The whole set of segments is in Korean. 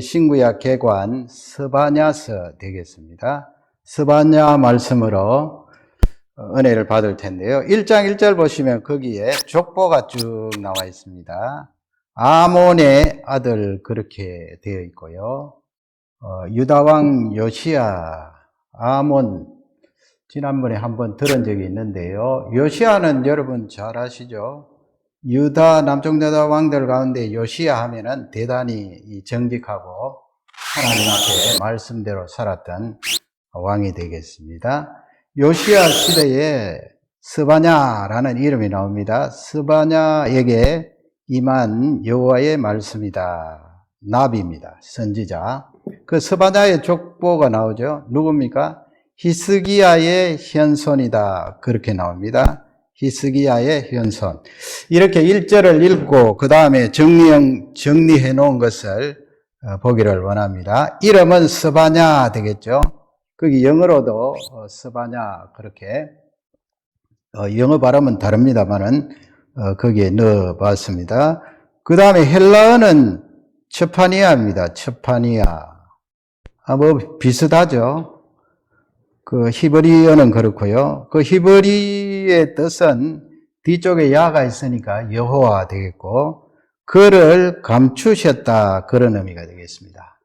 신구약 개관 스바냐서 되겠습니다. 스바냐 말씀으로 은혜를 받을 텐데요. 1장 1절 보시면 거기에 족보가 쭉 나와 있습니다. 아몬의 아들 그렇게 되어 있고요. 유다왕 요시야, 아몬 지난번에 한번 들은 적이 있는데요. 요시야는 여러분 잘 아시죠? 유다 남쪽 유다 왕들 가운데 요시야 하면은 대단히 정직하고 하나님 앞에 말씀대로 살았던 왕이 되겠습니다. 요시야 시대에 스바냐라는 이름이 나옵니다. 스바냐에게 임한 여호와의 말씀이다. 나비입니다. 선지자. 그 스바냐의 족보가 나오죠. 누굽니까? 히스기야의 현손이다. 그렇게 나옵니다. 히스기야의 현손. 이렇게 1절을 읽고 그 다음에 정리해 놓은 것을 보기를 원합니다. 이름은 스바냐 되겠죠. 거기 영어로도 스바냐 그렇게 영어 발음은 다릅니다만은 거기에 넣어 봤습니다. 그 다음에 헬라어는 츠파니아입니다. 츠파니아. 뭐 비슷하죠. 그 히브리어는 그렇고요. 그 히브리의 뜻은 뒤쪽에 야가 있으니까 여호와 되겠고, 그를 감추셨다 그런 의미가 되겠습니다.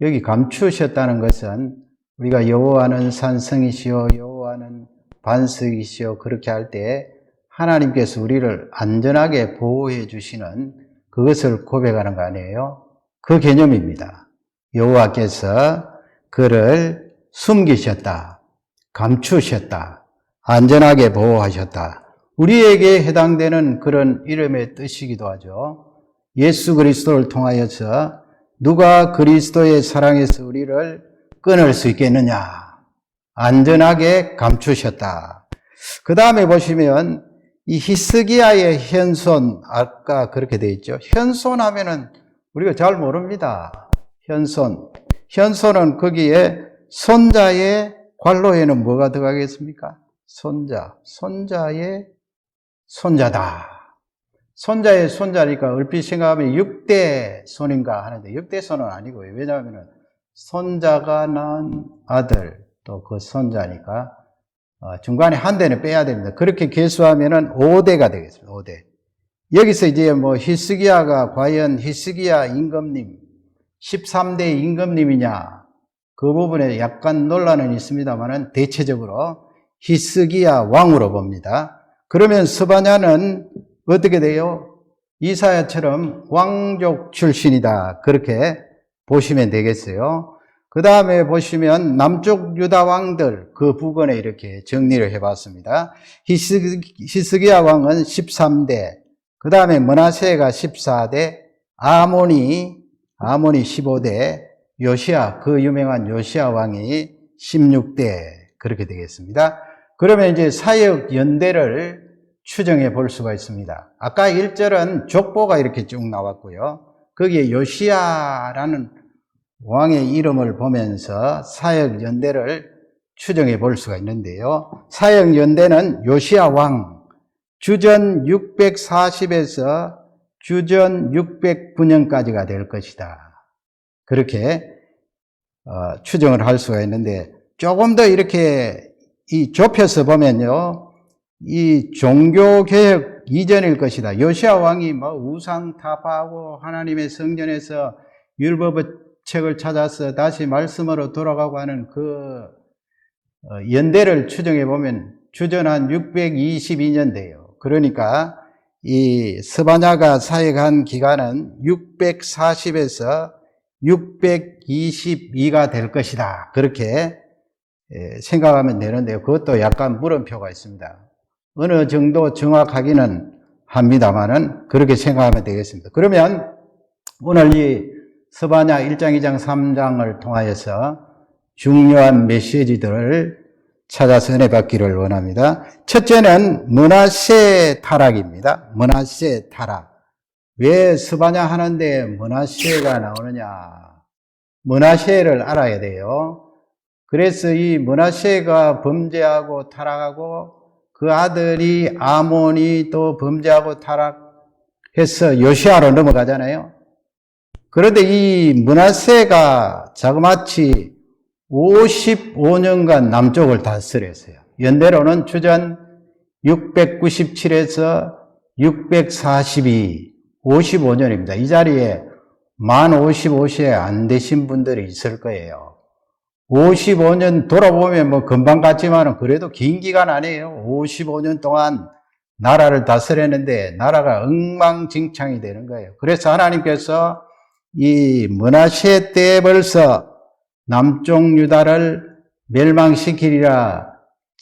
여기 감추셨다는 것은 우리가 여호와는 산성이시오, 여호와는 반석이시오 그렇게 할 때 하나님께서 우리를 안전하게 보호해 주시는 그것을 고백하는 거 아니에요? 그 개념입니다. 여호와께서 그를 숨기셨다, 감추셨다, 안전하게 보호하셨다. 우리에게 해당되는 그런 이름의 뜻이기도 하죠. 예수 그리스도를 통하여서 누가 그리스도의 사랑에서 우리를 끊을 수 있겠느냐? 안전하게 감추셨다. 그 다음에 보시면 이 히스기야의 현손, 아까 그렇게 되어 있죠. 현손 하면은 우리가 잘 모릅니다. 현손은 거기에 손자의 관로에는 뭐가 들어가겠습니까? 손자의 손자다. 손자의 손자니까 얼핏 생각하면 6대 손인가 하는데 6대 손은 아니고요. 왜냐하면 손자가 낳은 아들 또 그 손자니까 중간에 한 대는 빼야 됩니다. 그렇게 계수하면은 5대가 되겠습니다. 5대. 여기서 이제 뭐 히스기야가 과연 히스기야 임금님 13대 임금님이냐 그 부분에 약간 논란은 있습니다만은 대체적으로 히스기야 왕으로 봅니다. 그러면 스바냐는 어떻게 돼요? 이사야처럼 왕족 출신이다. 그렇게 보시면 되겠어요. 그 다음에 보시면 남쪽 유다 왕들 그 부근에 이렇게 정리를 해봤습니다. 히스기야 왕은 13대, 그 다음에 므낫세가 14대, 아몬이 15대, 요시야, 그 유명한 요시야 왕이 16대 그렇게 되겠습니다. 그러면 이제 사역 연대를 추정해 볼 수가 있습니다. 아까 1절은 족보가 이렇게 쭉 나왔고요. 거기에 요시야라는 왕의 이름을 보면서 사역 연대를 추정해 볼 수가 있는데요. 사역 연대는 요시야 왕, 주전 640에서 주전 609년까지가 될 것이다. 그렇게 추정을 할 수가 있는데 조금 더 이렇게 좁혀서 보면요. 이 종교개혁 이전일 것이다. 요시야 왕이 뭐 우상 타파하고 하나님의 성전에서 율법책을 찾아서 다시 말씀으로 돌아가고 하는 그 연대를 추정해 보면 주전 한 622년 돼요. 그러니까 이 스바냐가 사역한 기간은 640에서 622가 될 것이다. 그렇게 생각하면 되는데요. 그것도 약간 물음표가 있습니다. 어느 정도 정확하기는 합니다만은 그렇게 생각하면 되겠습니다. 그러면 오늘 이 스바냐 1장, 2장, 3장을 통하여서 중요한 메시지들을 찾아서 은혜 받기를 원합니다. 첫째는 므낫세 타락입니다. 므낫세 타락. 왜 스바냐 하는데 므낫세가 나오느냐? 므낫세를 알아야 돼요. 그래서 이 므낫세가 범죄하고 타락하고 그 아들이 아몬이 또 범죄하고 타락해서 요시야로 넘어가잖아요. 그런데 이 므낫세가 자그마치 55년간 남쪽을 다스렸어요. 연대로는 주전 697에서 642, 55년입니다. 이 자리에 만 55세 안 되신 분들이 있을 거예요. 55년 돌아보면 뭐 금방 같지만은 그래도 긴 기간 아니에요. 55년 동안 나라를 다스렸는데 나라가 엉망진창이 되는 거예요. 그래서 하나님께서 이 므낫세 때 벌써 남쪽 유다를 멸망시키리라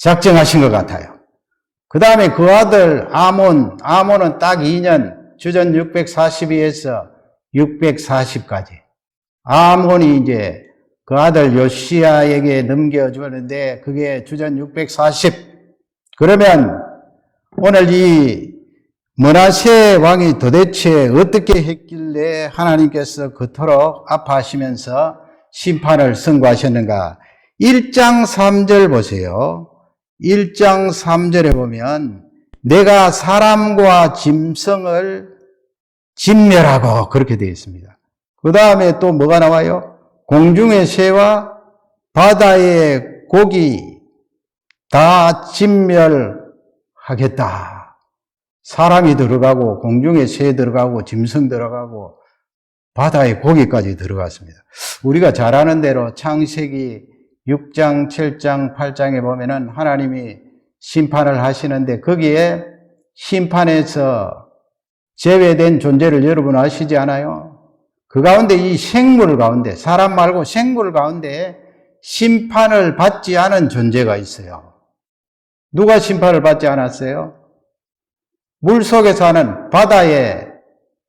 작정하신 것 같아요. 그 다음에 그 아들 아몬은 딱 2년, 주전 642에서 640까지. 아몬이 이제 그 아들 요시야에게 넘겨주었는데 그게 주전 640. 그러면 오늘 이 므낫세 왕이 도대체 어떻게 했길래 하나님께서 그토록 아파하시면서 심판을 선고하셨는가? 1장 3절 보세요. 1장 3절에 보면 내가 사람과 짐승을 진멸하고 그렇게 되어 있습니다. 그 다음에 또 뭐가 나와요? 공중의 새와 바다의 고기 다 진멸하겠다. 사람이 들어가고 공중의 새 들어가고 짐승 들어가고 바다의 고기까지 들어갔습니다. 우리가 잘 아는 대로 창세기 6장, 7장, 8장에 보면은 하나님이 심판을 하시는데 거기에 심판에서 제외된 존재를 여러분 아시지 않아요? 그 가운데 이 생물 가운데, 사람 말고 생물 가운데 심판을 받지 않은 존재가 있어요. 누가 심판을 받지 않았어요? 물 속에 사는 바다의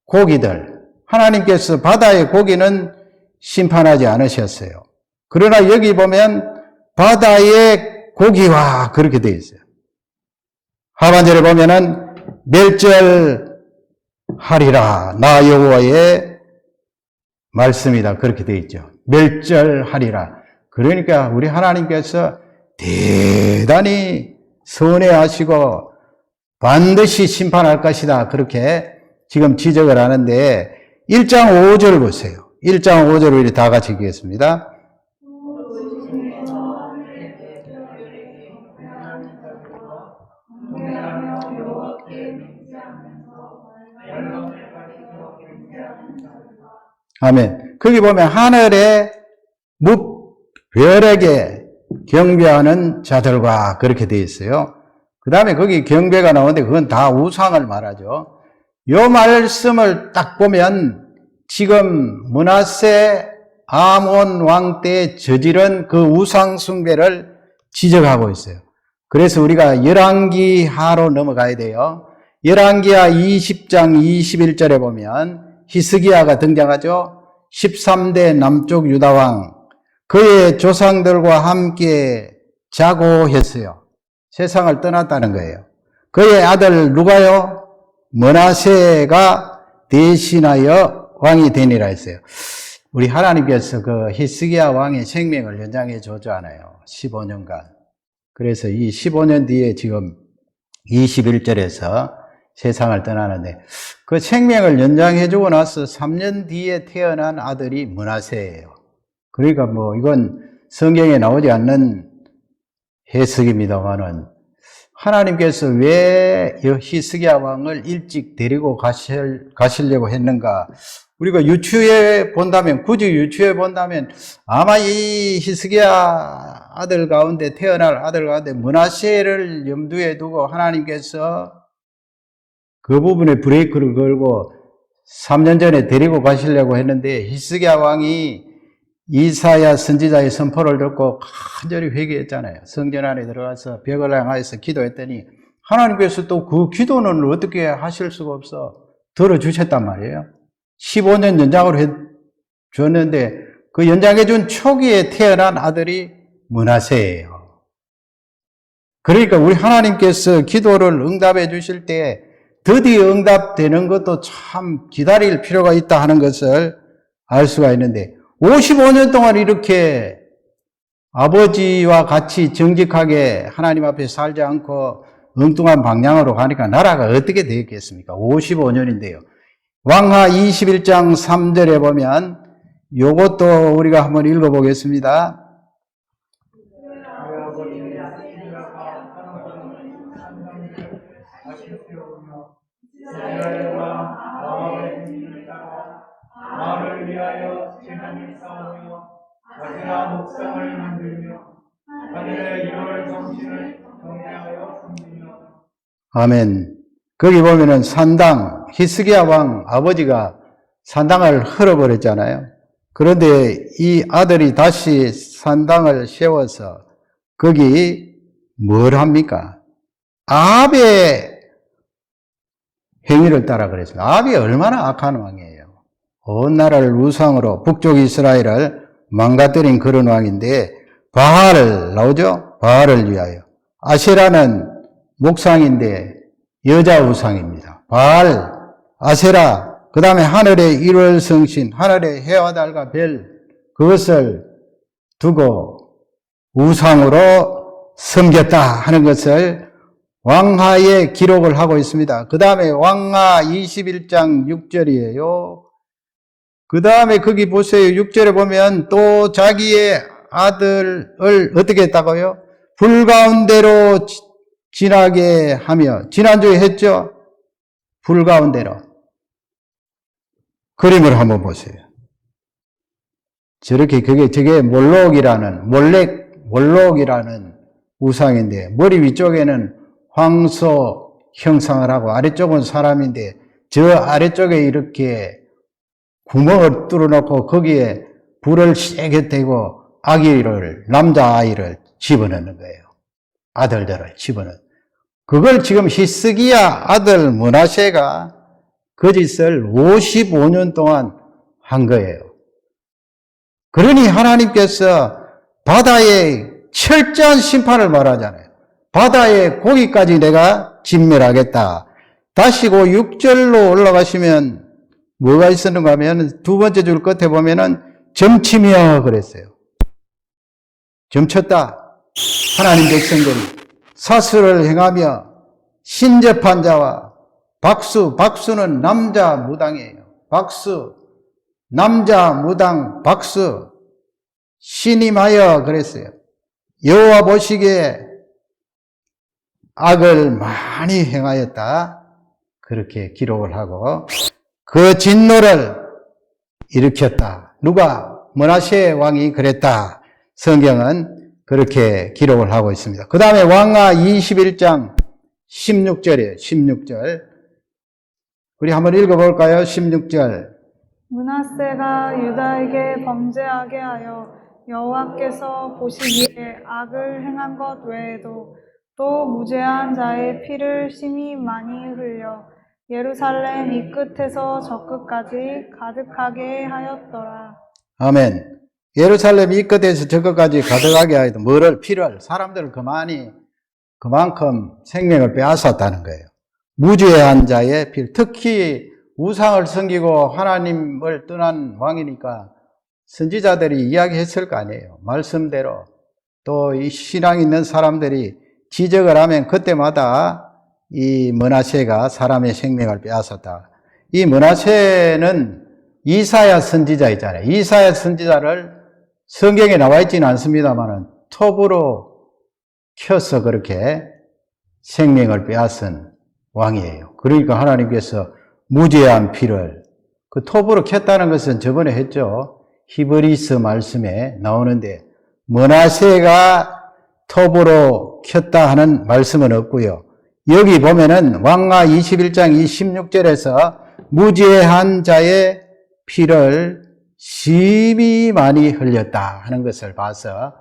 고기들. 하나님께서 바다의 고기는 심판하지 않으셨어요. 그러나 여기 보면 바다의 고기와 그렇게 되어 있어요. 하반절에 보면은 멸절하리라. 나 여호와의 말씀이다. 그렇게 되어 있죠. 멸절하리라. 그러니까 우리 하나님께서 대단히 선해하시고 반드시 심판할 것이다. 그렇게 지금 지적을 하는데 1장 5절 보세요. 1장 5절 우리 다 같이 읽겠습니다. 아멘. 거기 보면 하늘의 별에게 경배하는 자들과 그렇게 되어 있어요. 그 다음에 거기 경배가 나오는데 그건 다 우상을 말하죠. 요 말씀을 딱 보면 지금 므낫세 아몬 왕 때 저지른 그 우상 숭배를 지적하고 있어요. 그래서 우리가 열왕기하로 넘어가야 돼요. 열왕기하 20장 21절에 보면 히스기야가 등장하죠. 13대 남쪽 유다왕 그의 조상들과 함께 자고했어요. 세상을 떠났다는 거예요. 그의 아들 누가요? 므낫세가 대신하여 왕이 되니라 했어요. 우리 하나님께서 그 히스기야 왕의 생명을 연장해 줬잖아요. 15년간. 그래서 이 15년 뒤에 지금 21절에서 세상을 떠나는데 그 생명을 연장해 주고 나서 3년 뒤에 태어난 아들이 므낫세예요. 그러니까 뭐 이건 성경에 나오지 않는 해석입니다만은 하나님께서 왜 히스기야 왕을 일찍 데리고 가시려고 했는가? 우리가 유추해 본다면, 굳이 유추해 본다면 아마 이 히스기야 아들 가운데 태어날 아들 가운데 므낫세를 염두에 두고 하나님께서 그 부분에 브레이크를 걸고 3년 전에 데리고 가시려고 했는데 히스기야 왕이 이사야 선지자의 선포를 듣고 간절히 회개했잖아요. 성전 안에 들어가서 벽을 향하여서 기도했더니 하나님께서 또 그 기도는 어떻게 하실 수가 없어 들어주셨단 말이에요. 15년 연장을 해줬는데 그 연장해준 초기에 태어난 아들이 므낫세예요. 그러니까 우리 하나님께서 기도를 응답해 주실 때 드디어 응답되는 것도 참 기다릴 필요가 있다 하는 것을 알 수가 있는데 55년 동안 이렇게 아버지와 같이 정직하게 하나님 앞에 살지 않고 엉뚱한 방향으로 가니까 나라가 어떻게 되겠습니까? 55년인데요. 왕하 21장 3절에 보면 요것도 우리가 한번 읽어보겠습니다. 나를 위하여 재난을 쌓으며 자기나 목상을 만들며 하늘의 이월 정신을 경외하여 섬기며. 아멘. 거기 보면은 산당, 히스기야 왕 아버지가 산당을 헐어버렸잖아요. 그런데 이 아들이 다시 산당을 세워서 거기 뭘 합니까? 아합의 행위를 따라 그랬습니다. 아합이 얼마나 악한 왕이에요. 온 나라를 우상으로 북쪽 이스라엘을 망가뜨린 그런 왕인데 바알을 나오죠? 바알을 위하여. 아세라는 목상인데 여자 우상입니다. 바알, 아세라, 그 다음에 하늘의 일월성신, 하늘의 해와 달과 별, 그것을 두고 우상으로 섬겼다 하는 것을 왕하에 기록을 하고 있습니다. 그 다음에 왕하 21장 6절이에요. 그 다음에 거기 보세요. 6절에 보면 또 자기의 아들을 어떻게 했다고요? 불 가운데로 지나게 하며, 지난주에 했죠? 불 가운데로. 그림을 한번 보세요. 저게 몰록이라는 우상인데, 머리 위쪽에는 황소 형상을 하고, 아래쪽은 사람인데, 저 아래쪽에 이렇게 구멍을 뚫어놓고, 거기에 불을 세게 대고, 남자아이를 집어넣는 거예요. 아들들을 집어넣는. 그걸 지금 히스기야 아들 므낫세가 그 짓을 55년 동안 한 거예요. 그러니 하나님께서 바다에 철저한 심판을 말하잖아요. 바다의 고기까지 내가 진멸하겠다. 다시 그 6절로 올라가시면 뭐가 있었는가 하면 두 번째 줄 끝에 보면은 점치며 그랬어요. 점쳤다. 하나님 백성들이 사수를 행하며 신접한 자와 박수는 남자 무당이에요. 남자 무당 박수 신임하여 그랬어요. 여호와 보시기에 악을 많이 행하였다. 그렇게 기록을 하고 그 진노를 일으켰다. 누가? 므낫세 왕이 그랬다. 성경은 그렇게 기록을 하고 있습니다. 그 다음에 왕하 21장 16절이에요. 16절. 우리 한번 읽어볼까요? 16절. 므낫세가 유다에게 범죄하게 하여 여호와께서 보시기에 악을 행한 것 외에도 또 무죄한 자의 피를 심히 많이 흘려 예루살렘 이 끝에서 저 끝까지 가득하게 하였더라. 아멘. 예루살렘 이 끝에서 저 끝까지 가득하게 하여도 피를 사람들을 그만큼 생명을 빼앗았다는 거예요. 무죄한 자의 피, 특히 우상을 섬기고 하나님을 떠난 왕이니까 선지자들이 이야기했을 거 아니에요. 말씀대로 또 이 신앙 있는 사람들이 지적을 하면 그때마다 이 므낫세가 사람의 생명을 빼앗았다. 이 므낫세는 이사야 선지자 있잖아요. 이사야 선지자를 성경에 나와 있지는 않습니다만 톱으로 켜서 그렇게 생명을 빼앗은 왕이에요. 그러니까 하나님께서 무죄한 피를 그 톱으로 켰다는 것은 저번에 했죠. 히브리서 말씀에 나오는데 므낫세가 톱으로 켰다 하는 말씀은 없고요. 여기 보면은 왕하 21장 26절에서 무죄한 자의 피를 심히 많이 흘렸다 하는 것을 봐서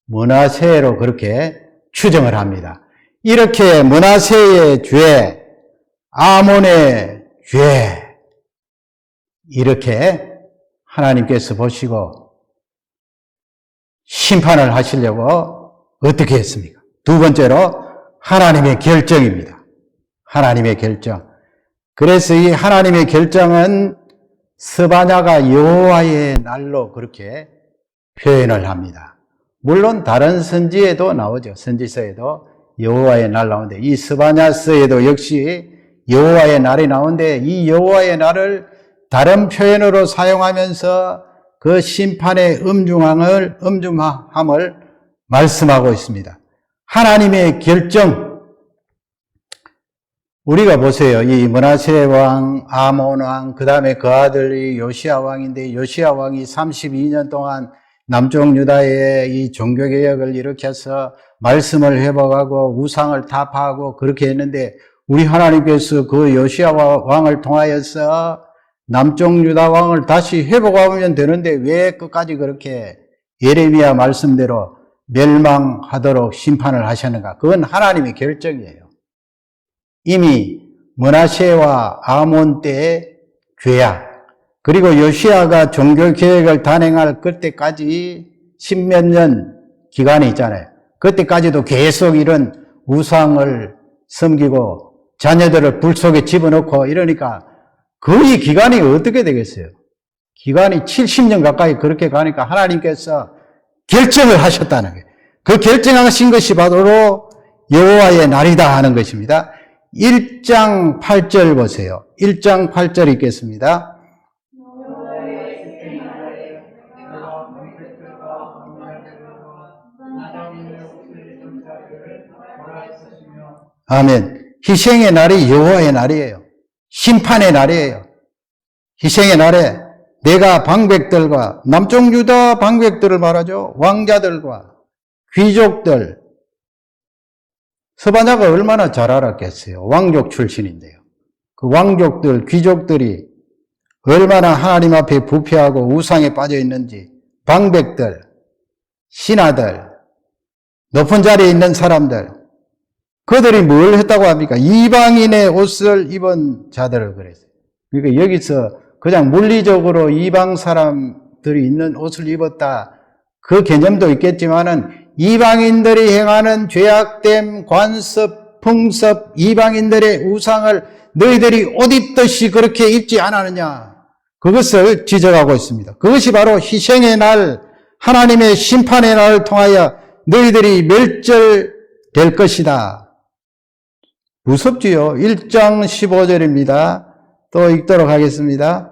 므낫세로 그렇게 추정을 합니다. 이렇게 므낫세의 죄, 아몬의 죄 이렇게 하나님께서 보시고 심판을 하시려고 어떻게 했습니까? 두 번째로 하나님의 결정입니다. 하나님의 결정. 그래서 이 하나님의 결정은 스바냐가 여호와의 날로 그렇게 표현을 합니다. 물론 다른 선지에도 나오죠. 선지서에도 여호와의 날 나오는데 이 스바냐서에도 역시 여호와의 날이 나오는데 이 여호와의 날을 다른 표현으로 사용하면서 그 심판의 엄중함을 말씀하고 있습니다. 하나님의 결정. 우리가 보세요. 이 므낫세 왕, 아몬 왕, 그 다음에 그 아들이 요시야 왕인데 요시야 왕이 32년 동안 남쪽 유다의 이 종교개혁을 일으켜서 말씀을 회복하고 우상을 타파하고 그렇게 했는데 우리 하나님께서 그 요시야 왕을 통하여서 남쪽 유다 왕을 다시 회복하면 되는데 왜 끝까지 그렇게 예레미야 말씀대로 멸망하도록 심판을 하셨는가? 그건 하나님의 결정이에요. 이미 므낫세와 아몬 때의 죄악, 그리고 요시야가 종교개혁을 단행할 그때까지 십몇 년 기간이 있잖아요. 그때까지도 계속 이런 우상을 섬기고 자녀들을 불 속에 집어넣고 이러니까 거의 기간이 어떻게 되겠어요? 기간이 70년 가까이 그렇게 가니까 하나님께서 결정을 하셨다는 거예요. 그 결정하신 것이 바로 여호와의 날이다 하는 것입니다. 1장 8절 보세요. 1장 8절 읽겠습니다. 아멘. 희생의 날이 여호와의 날이에요. 심판의 날이에요. 희생의 날에 내가 방백들과 남쪽 유다 방백들을 말하죠. 왕자들과 귀족들. 스바냐가 얼마나 잘 알았겠어요. 왕족 출신인데요. 그 왕족들, 귀족들이 얼마나 하나님 앞에 부패하고 우상에 빠져 있는지, 방백들, 신하들, 높은 자리에 있는 사람들, 그들이 뭘 했다고 합니까? 이방인의 옷을 입은 자들을 그랬어요. 그러니까 여기서 그냥 물리적으로 이방 사람들이 있는 옷을 입었다. 그 개념도 있겠지만은 이방인들이 행하는 죄악됨, 관습, 풍습, 이방인들의 우상을 너희들이 옷 입듯이 그렇게 입지 않았느냐. 그것을 지적하고 있습니다. 그것이 바로 희생의 날, 하나님의 심판의 날을 통하여 너희들이 멸절될 것이다. 무섭지요. 1장 15절입니다. 또 읽도록 하겠습니다.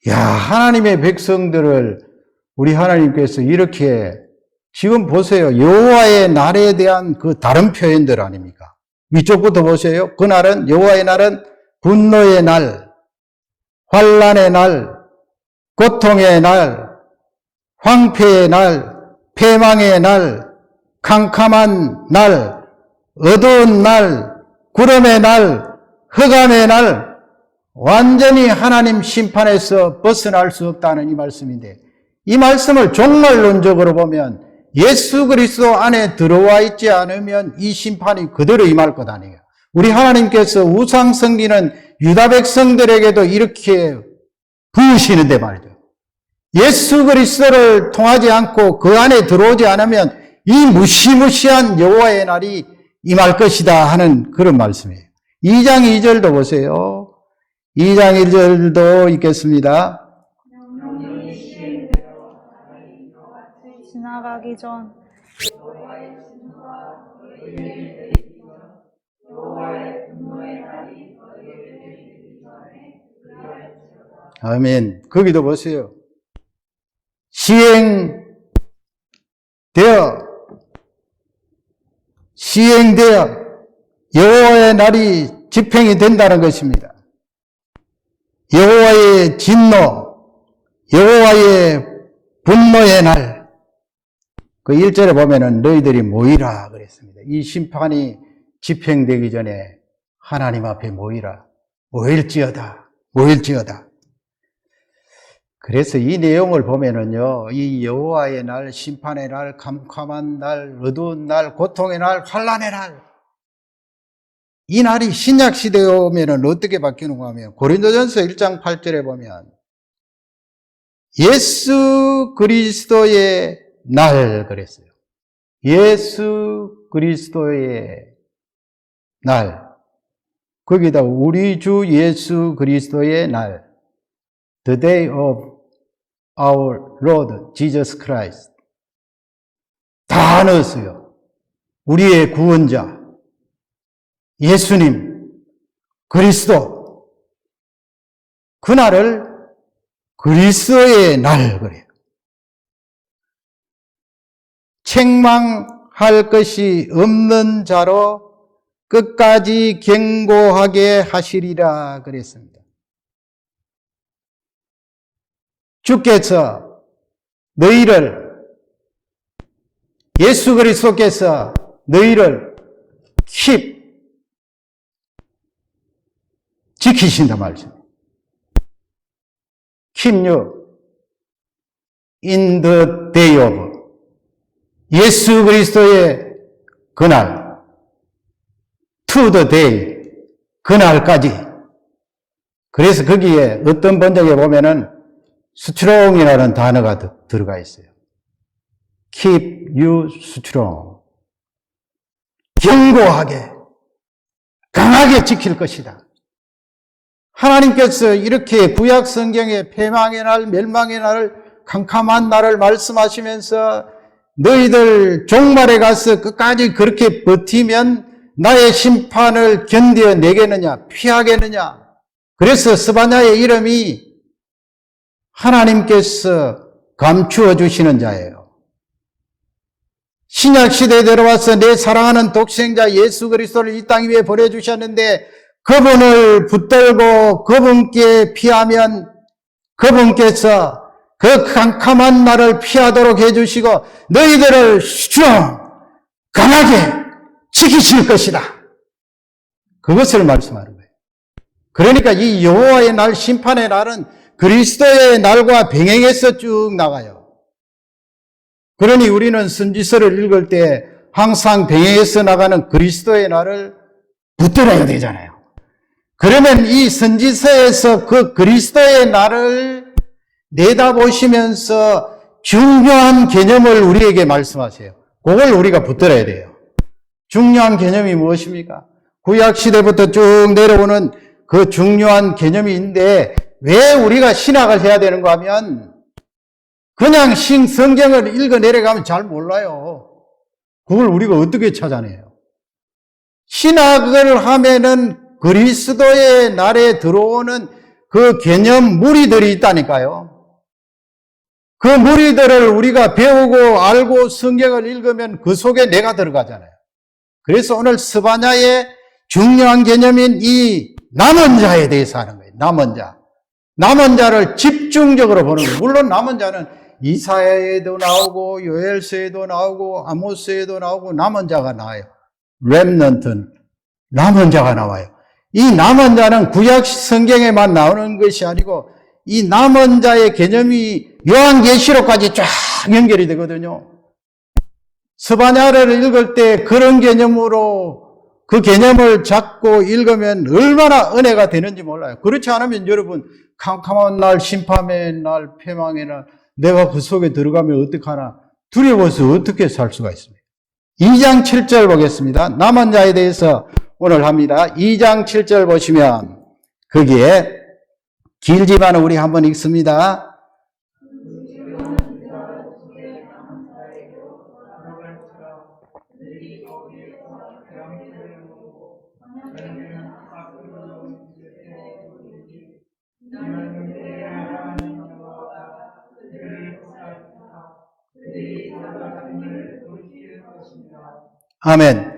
야, 하나님의 백성들을 우리 하나님께서 이렇게 지금 보세요. 여호와의 날에 대한 그 다른 표현들 아닙니까? 위쪽부터 보세요. 그날은 여호와의 날은 분노의 날, 환난의 날, 고통의 날, 황폐의 날, 패망의 날, 캄캄한 날, 어두운 날, 구름의 날, 흑암의 날, 완전히 하나님 심판에서 벗어날 수 없다는 이 말씀인데, 이 말씀을 종말론적으로 보면 예수 그리스도 안에 들어와 있지 않으면 이 심판이 그대로 임할 것 아니에요. 우리 하나님께서 우상 섬기는 유다 백성들에게도 이렇게 부으시는데 말이죠. 예수 그리스도를 통하지 않고 그 안에 들어오지 않으면 이 무시무시한 여호와의 날이 임할 것이다 하는 그런 말씀이에요. 2장 2절도 보세요. 2장 1절도 읽겠습니다. 지나가기 전 아멘. 거기도 보세요. 시행되어 여호와의 날이 집행이 된다는 것입니다. 여호와의 진노, 여호와의 분노의 날. 그 1절에 보면은 너희들이 모이라 그랬습니다. 이 심판이 집행되기 전에 하나님 앞에 모이라. 모일지어다. 그래서 이 내용을 보면은요, 이 여호와의 날, 심판의 날, 캄캄한 날, 어두운 날, 고통의 날, 환난의 날, 이 날이 신약 시대에 오면은 어떻게 바뀌는가 하면 고린도전서 1장 8절에 보면 예수 그리스도의 날 그랬어요. 예수 그리스도의 날. 거기다 우리 주 예수 그리스도의 날. the day of our Lord Jesus Christ. 다 넣었어요. 우리의 구원자, 예수님, 그리스도. 그날을 그리스도의 날 그래요. 책망할 것이 없는 자로 끝까지 경고하게 하시리라 그랬습니다. 주께서 너희를, 예수 그리스도께서 너희를 지키신다 말씀. Keep you in the day of 예수 그리스도의 그날, to the day, 그날까지. 그래서 거기에 어떤 번역에 보면은 strong이라는 단어가 들어가 있어요. Keep you strong. 견고하게, 강하게 지킬 것이다. 하나님께서 이렇게 구약 성경에 패망의 날, 멸망의 날을, 캄캄한 날을 말씀하시면서 너희들 종말에 가서 끝까지 그렇게 버티면 나의 심판을 견뎌내겠느냐, 피하겠느냐. 그래서 스바냐의 이름이 하나님께서 감추어 주시는 자예요. 신약시대에 들어와서 내 사랑하는 독생자 예수 그리스도를 이 땅 위에 보내주셨는데 그분을 붙들고 그분께 피하면 그분께서 그 캄캄한 날을 피하도록 해주시고 너희들을 강하게 지키실 것이다. 그것을 말씀하는 거예요. 그러니까 이 여호와의 날, 심판의 날은 그리스도의 날과 병행해서 쭉 나가요. 그러니 우리는 선지서를 읽을 때 항상 병행해서 나가는 그리스도의 날을 붙들어야 되잖아요. 그러면 이 선지서에서 그 그리스도의 날을 내다보시면서 중요한 개념을 우리에게 말씀하세요. 그걸 우리가 붙들어야 돼요. 중요한 개념이 무엇입니까? 구약시대부터 쭉 내려오는 그 중요한 개념이 있는데 왜 우리가 신학을 해야 되는가 하면 그냥 성경을 읽어 내려가면 잘 몰라요. 그걸 우리가 어떻게 찾아내요? 신학을 하면은 그리스도의 날에 들어오는 그 개념 무리들이 있다니까요. 그 무리들을 우리가 배우고 알고 성경을 읽으면 그 속에 내가 들어가잖아요. 그래서 오늘 스바냐의 중요한 개념인 이 남은 자에 대해서 하는 거예요. 남은 자. 남은 자를 집중적으로 보는 거예요. 물론 남은 자는 이사야에도 나오고 요엘서에도 나오고 아모스에도 나오고 남은 자가 나와요. 렘넌트는 남은 자가 나와요. 이 남은 자는 구약 성경에만 나오는 것이 아니고 이 남은 자의 개념이 요한계시록까지 쫙 연결이 되거든요. 스바냐를 읽을 때 그런 개념으로 그 개념을 잡고 읽으면 얼마나 은혜가 되는지 몰라요. 그렇지 않으면 여러분 캄캄한 날, 심판의 날, 패망의 날 내가 그 속에 들어가면 어떡하나 두려워서 어떻게 살 수가 있습니까? 2장 7절 보겠습니다. 남은 자에 대해서 오늘 합니다. 2장 7절 보시면 거기에 길지만은 우리 한번 읽습니다. 아멘.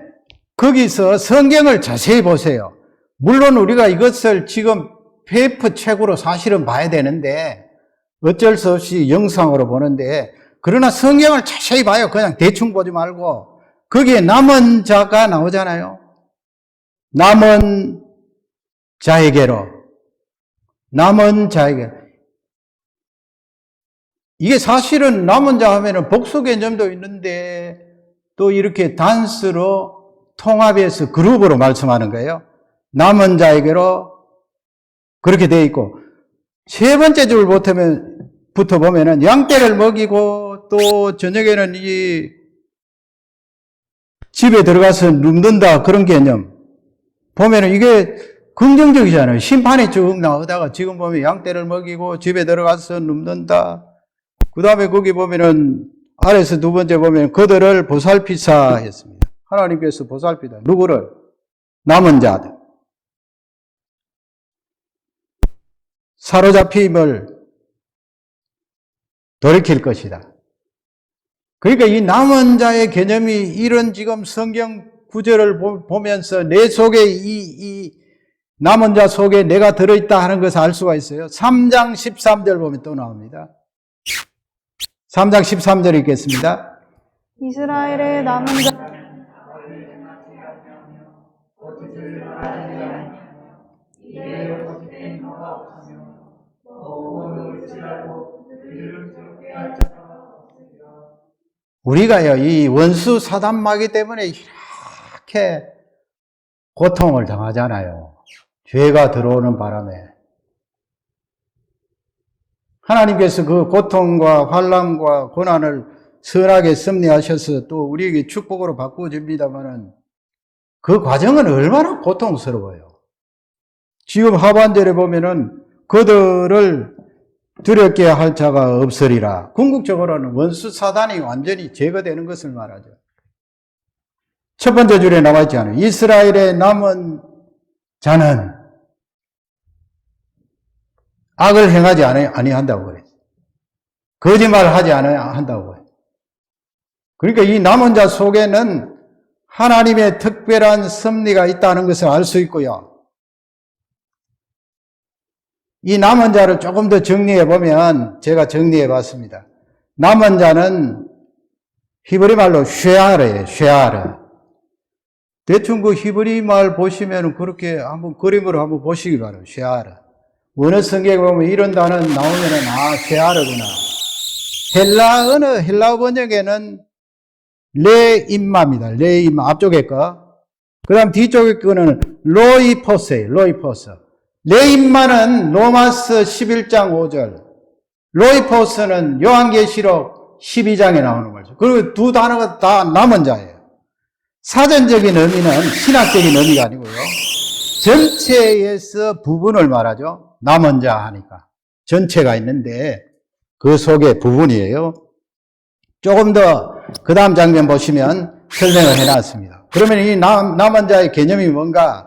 거기서 성경을 자세히 보세요. 물론 우리가 이것을 지금 PDF 책으로 사실은 봐야 되는데 어쩔 수 없이 영상으로 보는데 그러나 성경을 자세히 봐요. 그냥 대충 보지 말고 거기에 남은 자가 나오잖아요. 남은 자에게로 이게 사실은 남은 자 하면은 복수 개념도 있는데 또 이렇게 단수로 통합해서 그룹으로 말씀하는 거예요. 남은 자에게로 그렇게 되어 있고 세 번째 줄부터 보면은 양떼를 먹이고 또 저녁에는 이 집에 들어가서 눕는다 그런 개념 보면은 이게 긍정적이잖아요. 심판이 쭉 나오다가 지금 보면 양떼를 먹이고 집에 들어가서 눕는다. 그 다음에 거기 보면은 아래서 두 번째 보면 그들을 보살피사 했습니다. 하나님께서 보살피다. 누구를? 남은 자들. 사로잡힘을 돌이킬 것이다. 그러니까 이 남은 자의 개념이 이런 지금 성경 구절을 보면서 내 속에 이 남은 자 속에 내가 들어있다 하는 것을 알 수가 있어요. 3장 13절 보면 또 나옵니다. 3장 13절 읽겠습니다. 이스라엘의 남은 자 우리가요, 이 원수 사단마귀 때문에 이렇게 고통을 당하잖아요. 죄가 들어오는 바람에. 하나님께서 그 고통과 환난과 고난을 선하게 섭리하셔서 또 우리에게 축복으로 바꾸어집니다만은 그 과정은 얼마나 고통스러워요. 지금 하반절에 보면은 그들을 두렵게 할 자가 없으리라. 궁극적으로는 원수 사단이 완전히 제거되는 것을 말하죠. 첫 번째 줄에 나와 있지 않아요. 이스라엘의 남은 자는 악을 행하지 아니한다고 그래요. 거짓말을 하지 한다고 그래요. 그러니까 이 남은 자 속에는 하나님의 특별한 섭리가 있다는 것을 알 수 있고요. 이 남은 자를 조금 더 정리해 보면 제가 정리해 봤습니다. 남은 자는 히브리 말로 쉐아르예요. 쉐아르. 대충 그 히브리 말 보시면 그렇게 한번 그림으로 한번 보시기 바라요. 쉐아르. 원어 성경에 보면 이런 단어 나오면은 쉐아르구나. 헬라어 번역에는 레임마입니다. 레임마 앞쪽에 거. 그다음 뒤쪽에 거는 로이포스예요. 로이포스. 레임마는 로마서 11장 5절, 로이포스는 요한계시록 12장에 나오는 거죠. 그리고 두 단어가 다 남은 자예요. 사전적인 의미는 신학적인 의미가 아니고요. 전체에서 부분을 말하죠. 남은 자 하니까. 전체가 있는데 그 속에 부분이에요. 조금 더 그 다음 장면 보시면 설명을 해놨습니다. 그러면 이 남은 자의 개념이 뭔가?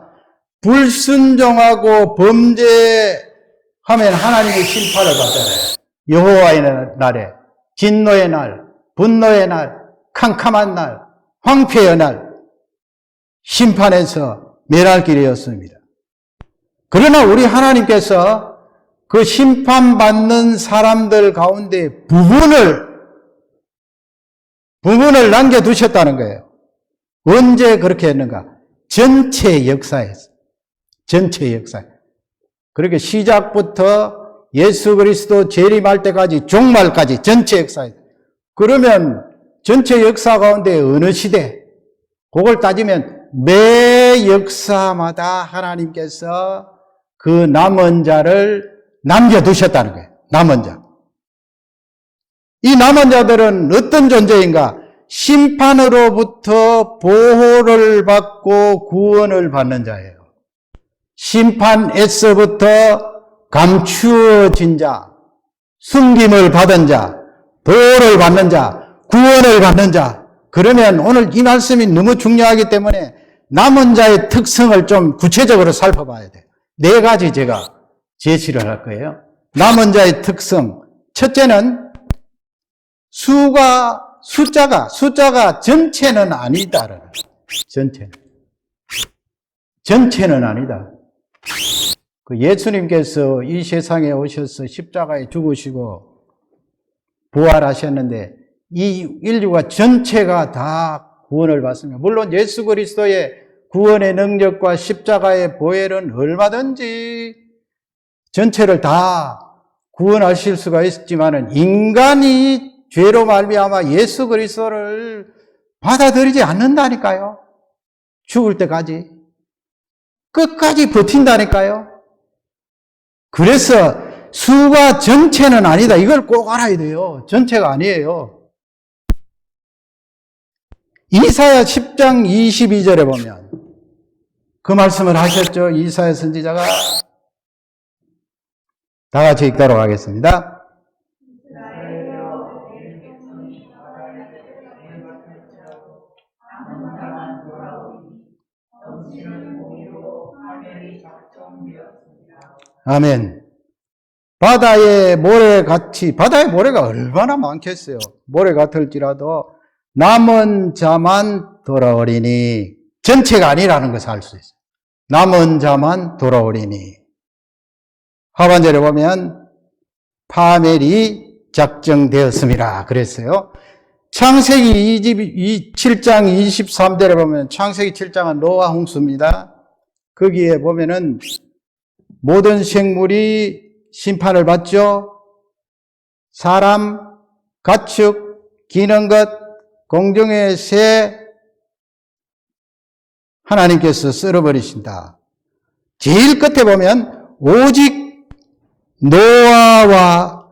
불순종하고 범죄하면 하나님의 심판을 받잖아요. 여호와의 날에, 진노의 날, 분노의 날, 캄캄한 날, 황폐의 날, 심판에서 멸할 길이었습니다. 그러나 우리 하나님께서 그 심판받는 사람들 가운데 부분을 남겨두셨다는 거예요. 언제 그렇게 했는가? 전체 역사에서. 전체 역사. 그렇게 시작부터 예수 그리스도 재림할 때까지 종말까지 전체 역사에. 그러면 전체 역사 가운데 어느 시대? 그걸 따지면 매 역사마다 하나님께서 그 남은 자를 남겨두셨다는 거예요. 남은 자. 이 남은 자들은 어떤 존재인가? 심판으로부터 보호를 받고 구원을 받는 자예요. 심판에서부터 감추어진 자, 숨김을 받은 자, 보호를 받는 자, 구원을 받는 자. 그러면 오늘 이 말씀이 너무 중요하기 때문에 남은 자의 특성을 좀 구체적으로 살펴봐야 돼요. 4가지 제가 제시를 할 거예요. 남은 자의 특성. 첫째는 숫자가 전체는 아니다. 전체는 아니다. 그 예수님께서 이 세상에 오셔서 십자가에 죽으시고 부활하셨는데 이 인류가 전체가 다 구원을 받습니다. 물론 예수 그리스도의 구원의 능력과 십자가의 보혈은 얼마든지 전체를 다 구원하실 수가 있지만은 인간이 죄로 말미암아 예수 그리스도를 받아들이지 않는다니까요. 죽을 때까지. 끝까지 버틴다니까요. 그래서 수가 전체는 아니다. 이걸 꼭 알아야 돼요. 전체가 아니에요. 이사야 10장 22절에 보면 그 말씀을 하셨죠. 이사야 선지자가. 다 같이 읽도록 하겠습니다. 아멘. 바다의 모래같이, 바다의 모래가 얼마나 많겠어요. 모래 같을지라도 남은 자만 돌아오리니, 전체가 아니라는 것을 알 수 있어요. 남은 자만 돌아오리니. 하반절에 보면 파멸이 작정되었습니다. 그랬어요. 창세기 7장 23절에 보면, 창세기 7장은 노아 홍수입니다. 거기에 보면은 모든 생물이 심판을 받죠. 사람, 가축, 기는 것, 공중의 새, 하나님께서 썰어버리신다. 제일 끝에 보면 오직 노아와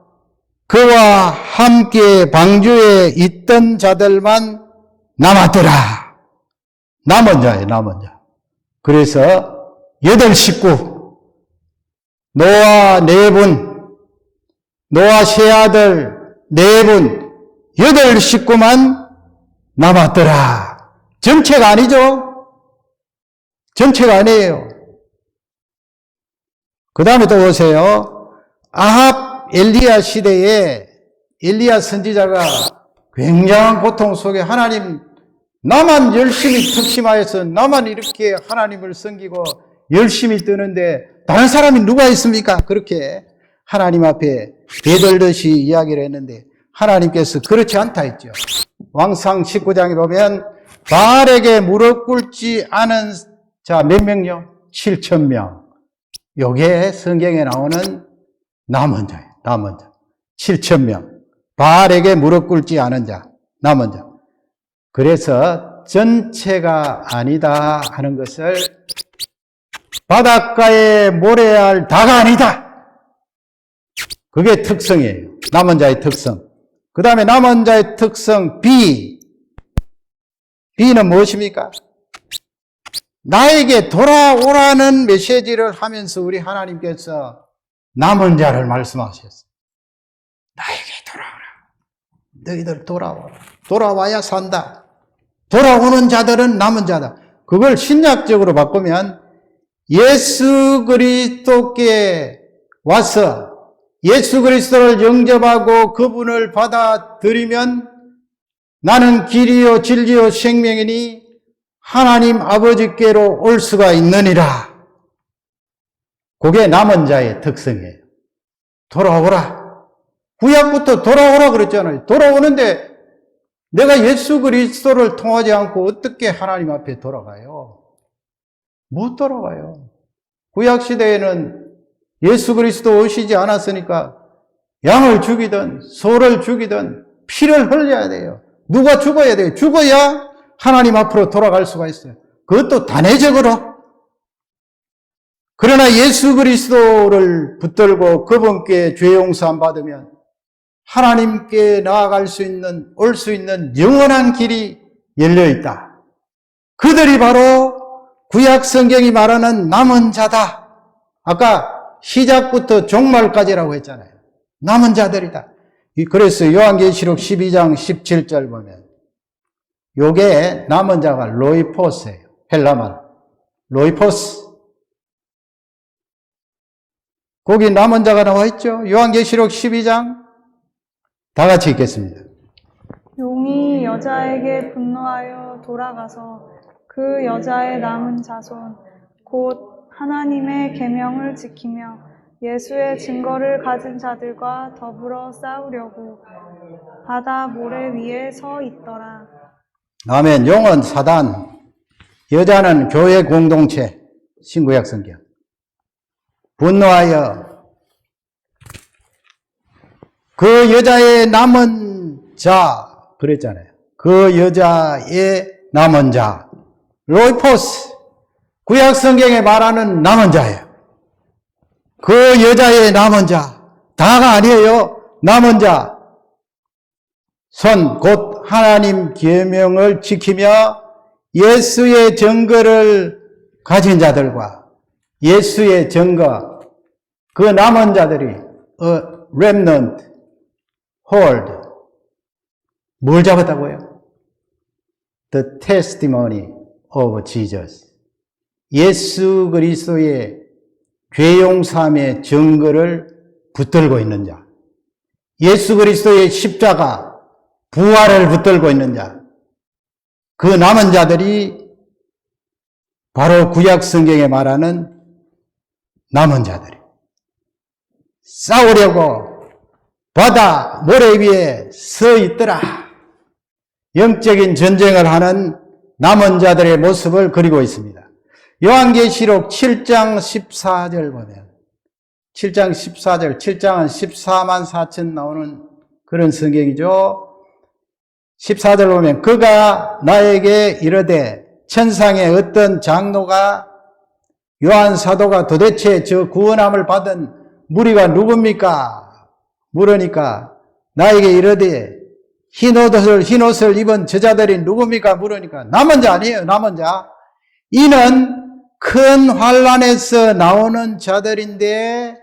그와 함께 방주에 있던 자들만 남았더라. 남은 자예요, 남은 자. 그래서 8식구, 노아 4분, 노아 세 아들 4분, 8식구만 남았더라. 전체가 아니죠? 전체가 아니에요. 그 다음에 또 보세요. 아합 엘리야 시대에 엘리야 선지자가 굉장한 고통 속에 하나님, 나만 열심히 특심하여서 나만 이렇게 하나님을 섬기고 열심히 뜨는데 다른 사람이 누가 있습니까? 그렇게 하나님 앞에 대들듯이 이야기를 했는데 하나님께서 그렇지 않다 했죠. 왕상 19장에 보면 바알에게 무릎 꿇지 않은 자 몇 명요? 7,000명. 요게 성경에 나오는 남은 자예요. 남은 자. 7,000명. 바알에게 무릎 꿇지 않은 자. 남은 자. 그래서 전체가 아니다 하는 것을 바닷가의 모래알 다가 아니다. 그게 특성이에요. 남은 자의 특성. 그 다음에 남은 자의 특성 B. B는 무엇입니까? 나에게 돌아오라는 메시지를 하면서 우리 하나님께서 남은 자를 말씀하셨어요. 나에게 돌아오라. 너희들 돌아오라. 돌아와야 산다. 돌아오는 자들은 남은 자다. 그걸 신약적으로 바꾸면 예수 그리스도께 와서 예수 그리스도를 영접하고 그분을 받아들이면 나는 길이요 진리요 생명이니 하나님 아버지께로 올 수가 있느니라. 그게 남은 자의 특성이에요. 돌아오라. 구약부터 돌아오라 그랬잖아요. 돌아오는데 내가 예수 그리스도를 통하지 않고 어떻게 하나님 앞에 돌아가요? 못 돌아가요. 구약시대에는 예수 그리스도 오시지 않았으니까 양을 죽이든 소를 죽이든 피를 흘려야 돼요. 누가 죽어야 돼요. 죽어야 하나님 앞으로 돌아갈 수가 있어요. 그것도 단회적으로. 그러나 예수 그리스도를 붙들고 그분께 죄 용서함 받으면 하나님께 나아갈 수 있는, 올 수 있는 영원한 길이 열려 있다. 그들이 바로 구약 성경이 말하는 남은 자다. 아까 시작부터 종말까지라고 했잖아요. 남은 자들이다. 그래서 요한계시록 12장 17절 보면 요게 남은 자가 로이포스예요. 헬라말. 로이포스. 거기 남은 자가 나와 있죠. 요한계시록 12장 다 같이 읽겠습니다. 용이 여자에게 분노하여 돌아가서 그 여자의 남은 자손 곧 하나님의 계명을 지키며 예수의 증거를 가진 자들과 더불어 싸우려고 바다 모래 위에 서 있더라. 아멘. 용은 사단, 여자는 교회 공동체, 신구약 성경. 분노하여 그 여자의 남은 자, 그랬잖아요. 그 여자의 남은 자, 로이포스, 구약 성경에 말하는 남은 자예요. 그 여자의 남은 자, 다가 아니에요. 남은 자, 손, 곧 하나님 계명을 지키며 예수의 증거를 가진 자들과 예수의 증거, 그 남은 자들이 remnant, hold, 뭘 잡았다고요? The testimony of Jesus. 예수 그리스도의 죄용삼의 증거를 붙들고 있는 자. 예수 그리스도의 십자가, 부활을 붙들고 있는 자. 그 남은 자들이 바로 구약 성경에 말하는 남은 자들이. 싸우려고 바다 모래 위에 서 있더라. 영적인 전쟁을 하는 남은 자들의 모습을 그리고 있습니다. 요한계시록 7장 14절 보면 7장 14절, 7장은 14만 4천 나오는 그런 성경이죠. 14절 보면 그가 나에게 이르되 천상의 어떤 장로가 요한 사도가 도대체 저 구원함을 받은 무리가 누굽니까? 물으니까 나에게 이르되 흰 옷을 입은 저자들이 누굽니까? 물으니까 남은 자 아니에요. 남은 자. 이는 큰 환란에서 나오는 자들인데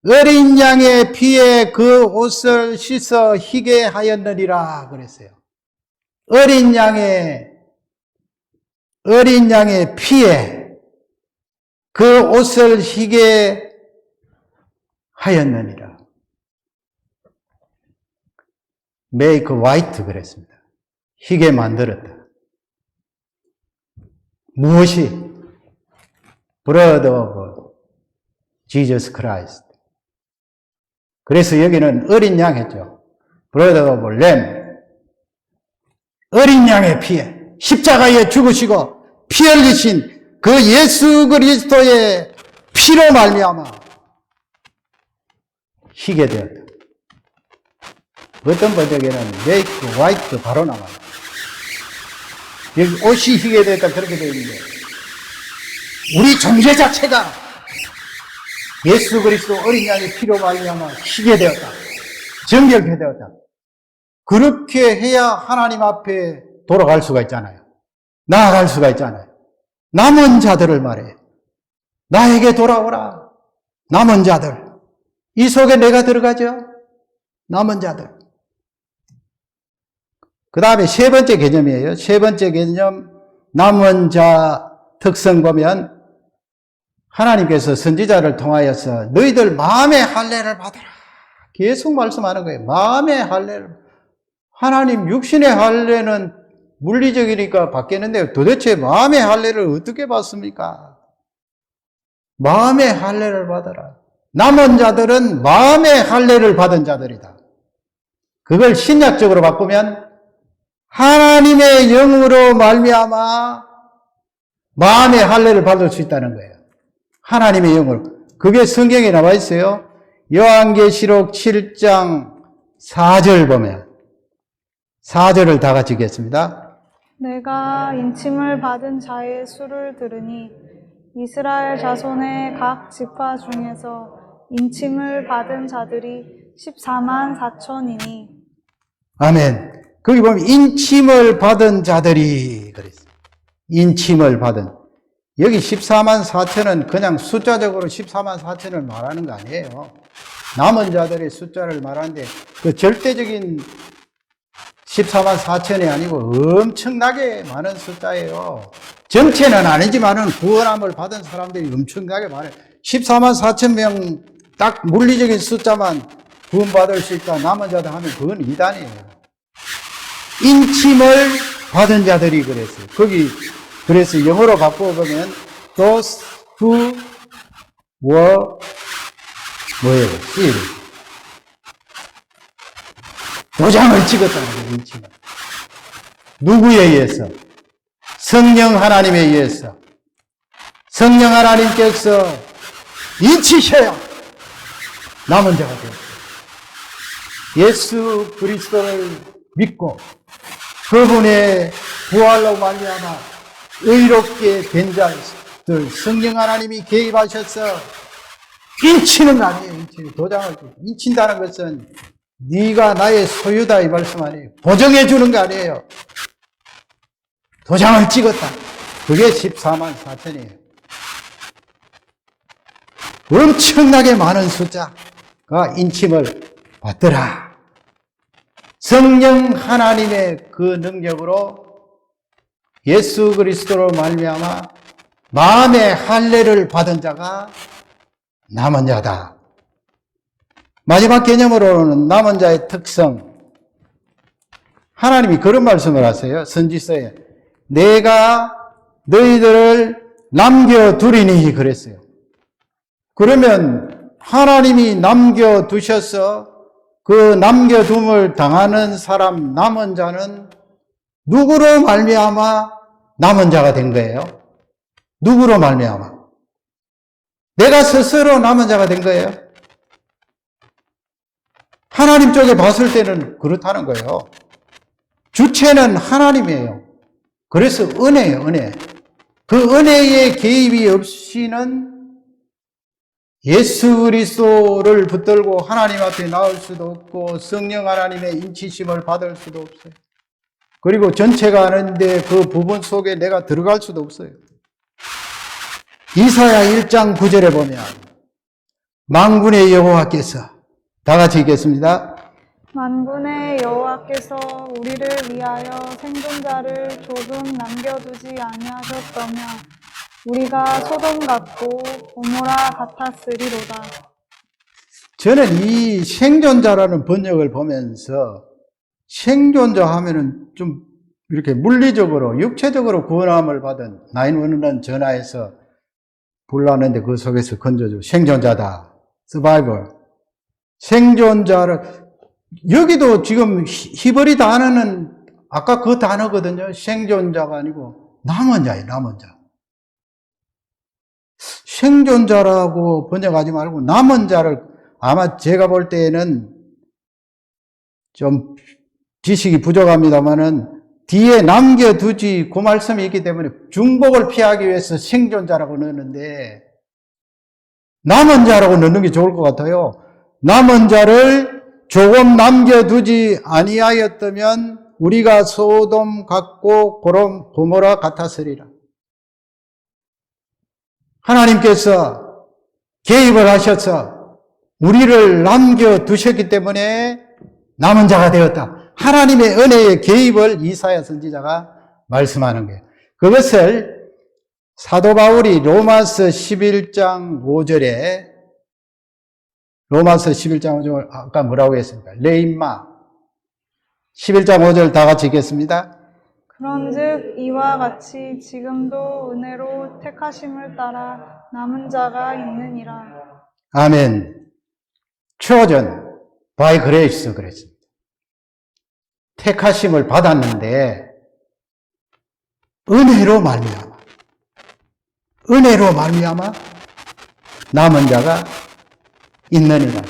어린 양의 피에 그 옷을 씻어 희게 하였느니라 그랬어요. 어린 양의 피에 그 옷을 희게 하였느니라. make white 그랬습니다. 희게 만들었다. 무엇이? blood of Jesus Christ. 그래서 여기는 어린 양 했죠. blood of lamb. 어린 양의 피에 십자가에 죽으시고 피 흘리신 그 예수 그리스도의 피로 말미암아 희게 되었다. 어떤 번역에는 make white 바로 나와요. 여기 옷이 희게 되었다 그렇게 되어 있는데 우리 존재 자체가 예수 그리스도 어린 양의 피로 말미암아 희게 되었다. 정결케 되었다. 그렇게 해야 하나님 앞에 돌아갈 수가 있잖아요. 나아갈 수가 있잖아요. 남은 자들을 말해요. 나에게 돌아오라. 남은 자들. 이 속에 내가 들어가죠? 남은 자들. 그 다음에 세 번째 개념이에요. 세 번째 개념, 남은 자 특성 보면 하나님께서 선지자를 통하여서 너희들 마음의 할례를 받아라. 계속 말씀하는 거예요. 마음의 할례를. 하나님 육신의 할례는 물리적이니까 받겠는데 도대체 마음의 할례를 어떻게 받습니까? 마음의 할례를 받아라. 남은 자들은 마음의 할례를 받은 자들이다. 그걸 신약적으로 바꾸면 하나님의 영으로 말미암아 마음의 할례를 받을 수 있다는 거예요. 하나님의 영으로. 그게 성경에 나와 있어요. 요한계시록 7장 4절 보면 4절을 다 같이 읽겠습니다. 내가 인침을 받은 자의 수를 들으니 이스라엘 자손의 각 지파 중에서 인침을 받은 자들이 14만 4천이니. 아멘. 거기 보면 인침을 받은 자들이 그랬어요. 인침을 받은. 여기 14만 4천은 그냥 숫자적으로 14만 4천을 말하는 거 아니에요. 남은 자들의 숫자를 말하는데 그 절대적인 14만 4천이 아니고 엄청나게 많은 숫자예요. 전체는 아니지만은 구원함을 받은 사람들이 엄청나게 많아요. 14만 4천 명 딱 물리적인 숫자만 구원받을 수 있다. 남은 자들 하면 그건 이단이에요. 인침을 받은 자들이 그랬어요. 거기 그래서 영어로 바꿔보면 those who were 뭐예요? sealed. 도장을 찍었다는 거예요. 인침을. 누구에 의해서? 성령 하나님에 의해서. 성령 하나님께서 인치셔야 남은 자가 되었어요. 예수 그리스도를 믿고 그분의 부활로 말미암아 의롭게 된 자들 성령 하나님이 개입하셔서 인치는 거 아니에요. 인치는 도장을 인친다는 것은 네가 나의 소유다 이 말씀 아니에요. 보정해 주는 거 아니에요. 도장을 찍었다. 그게 14만 4천이에요. 엄청나게 많은 숫자가 인침을 받더라. 성령 하나님의 그 능력으로 예수 그리스도로 말미암아 마음의 할례를 받은 자가 남은 자다. 마지막 개념으로는 남은 자의 특성. 하나님이 그런 말씀을 하세요. 선지서에 내가 너희들을 남겨두리니 그랬어요. 그러면 하나님이 남겨두셔서 그 남겨둠을 당하는 사람 남은 자는 누구로 말미암아 남은 자가 된 거예요? 누구로 말미암아? 내가 스스로 남은 자가 된 거예요? 하나님 쪽에 봤을 때는 그렇다는 거예요. 주체는 하나님이에요. 그래서 은혜예요, 은혜. 그 은혜의 개입이 없이는 예수 그리스도를 붙들고 하나님 앞에 나올 수도 없고 성령 하나님의 인치심을 받을 수도 없어요. 그리고 전체가 아는데 그 부분 속에 내가 들어갈 수도 없어요. 이사야 1장 9절에 보면 만군의 여호와께서 다 같이 읽겠습니다. 만군의 여호와께서 우리를 위하여 생존자를 조금 남겨두지 아니하셨더며 우리가 소돔 같고 고모라 같았으리로다. 저는 이 생존자라는 번역을 보면서 생존자 하면은 좀 이렇게 물리적으로 육체적으로 구원함을 받은 911 전화해서 불렀는데 그 속에서 건져줘. 생존자다. 서바이벌. 생존자를 여기도 지금 히브리 단어는 아까 그 단어거든요. 생존자가 아니고 남은 자예요. 남은 자. 생존자라고 번역하지 말고 남은 자를 아마 제가 볼 때에는 좀 지식이 부족합니다만은 뒤에 남겨두지 그 말씀이 있기 때문에 중복을 피하기 위해서 생존자라고 넣었는데 남은 자라고 넣는 게 좋을 것 같아요. 남은 자를 조금 남겨두지 아니하였다면 우리가 소돔 같고 고모라 같았으리라. 하나님께서 개입을 하셔서 우리를 남겨두셨기 때문에 남은 자가 되었다. 하나님의 은혜의 개입을 이사야 선지자가 말씀하는 거예요. 그것을 사도 바울이 로마서 11장 5절에 로마서 11장 5절 아까 뭐라고 했습니까? 레임마 11장 5절 다 같이 읽겠습니다. 그런즉 이와 같이 지금도 은혜로 택하심을 따라 남은 자가 있느니라. 아멘. chosen by grace 그랬습니다. 택하심을 받았는데 은혜로 말미암아 남은 자가 있느니라.